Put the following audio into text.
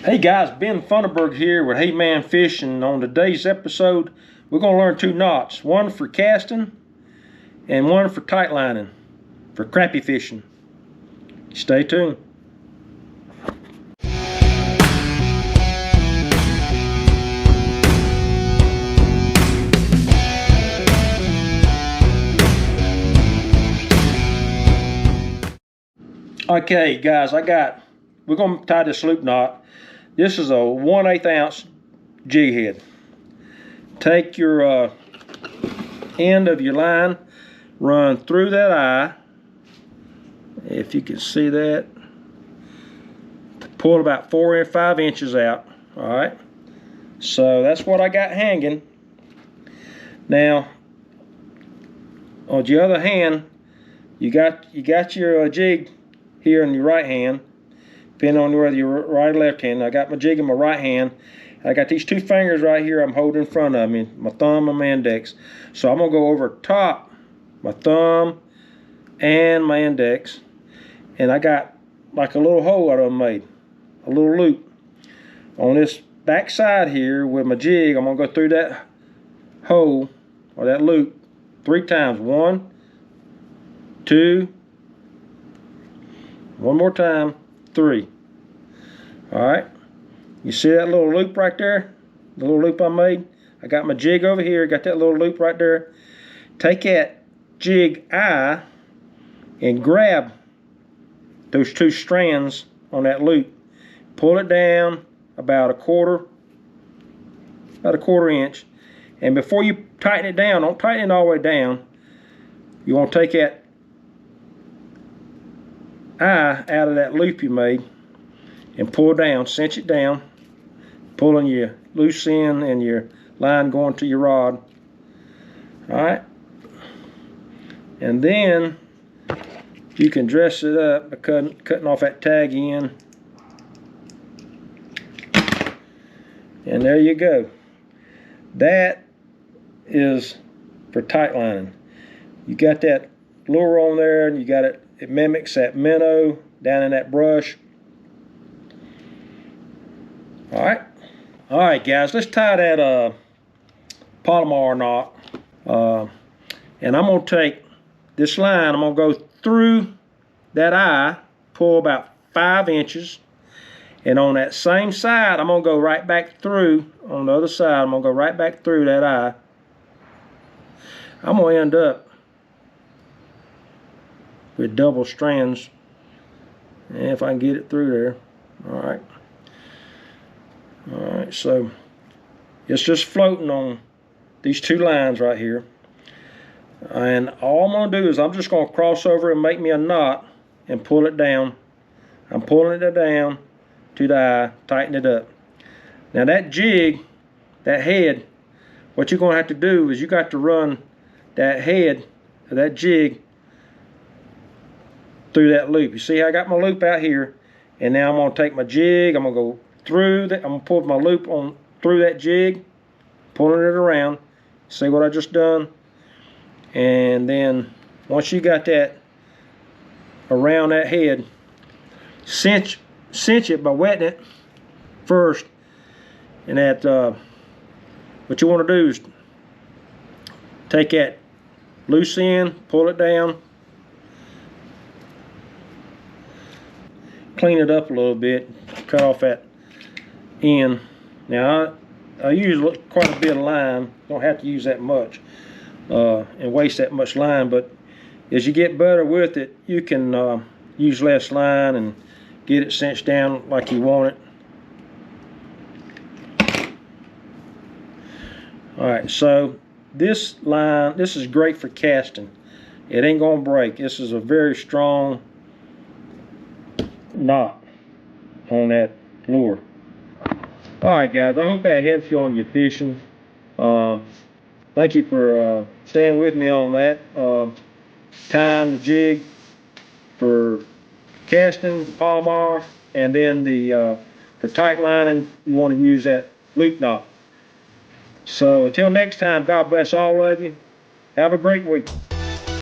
Hey guys, Ben Funderburg here with Hey Man Fishing. On today's episode, we're going to learn two knots. One for casting and one for tight lining for crappie fishing. Stay tuned. Okay guys, we're going to tie this loop knot. This is a 1/8 ounce jig head. Take your end of your line, run through that eye, if you can see that. Pull about 4 or 5 inches out. All right, so that's what I got hanging. Now, on the other hand, you got your jig here in your right hand, depending on whether you're right or left hand. I got my jig in my right hand. I got these two fingers right here I'm holding in front of me, my thumb and my index. So I'm gonna go over top my thumb and my index, and I got like a little hole out of made, a little loop. On this back side here with my jig, I'm gonna go through that hole or that loop 3 times. 1, 2, one more time, 3. All right, you see that little loop right there, the little loop I made? I got my jig over here, got that little loop right there. Take that jig eye and grab those 2 strands on that loop, pull it down about a quarter inch, and before you tighten it down, don't tighten it all the way down. You want to take that eye out of that loop you made and pull down, cinch it down, pulling your loose end and your line going to your rod. All right, and then you can dress it up by cutting off that tag end, and there you go. That is for tight lining. You got that lure on there, and you got it. It mimics that minnow down in that brush. All right, guys. Let's tie that palomar knot. And I'm gonna take this line. I'm gonna go through that eye, pull about 5 inches, and on that same side, I'm gonna go right back through. On the other side, I'm gonna go right back through that eye. I'm gonna end up with double strands, and if I can get it through there. All right, so it's just floating on these 2 lines right here, and all I'm gonna do is I'm just gonna cross over and make me a knot and pull it down. I'm pulling it down to the eye, tighten it up. Now that jig, that head, what you're gonna have to do is you got to run that head of that jig through that loop. You see how I got my loop out here, and now I'm gonna take my jig, I'm gonna go through that, I'm gonna pull my loop on through that jig, pulling it around. See what I just done? And then once you got that around that head, cinch it by wetting it first. And that what you want to do is take that loose end, pull it down, clean it up a little bit, cut off that end. Now I use quite a bit of line, don't have to use that much and waste that much line, but as you get better with it, you can use less line and get it cinched down like you want it. All right, so this line, this is great for casting. It ain't gonna break. This is a very strong knot on that lure. All right, guys, I hope that helps you on your fishing. Thank you for staying with me on that. Tying the jig for casting, palomar, and then for tight lining, you want to use that loop knot. So until next time, God bless all of you. Have a great week.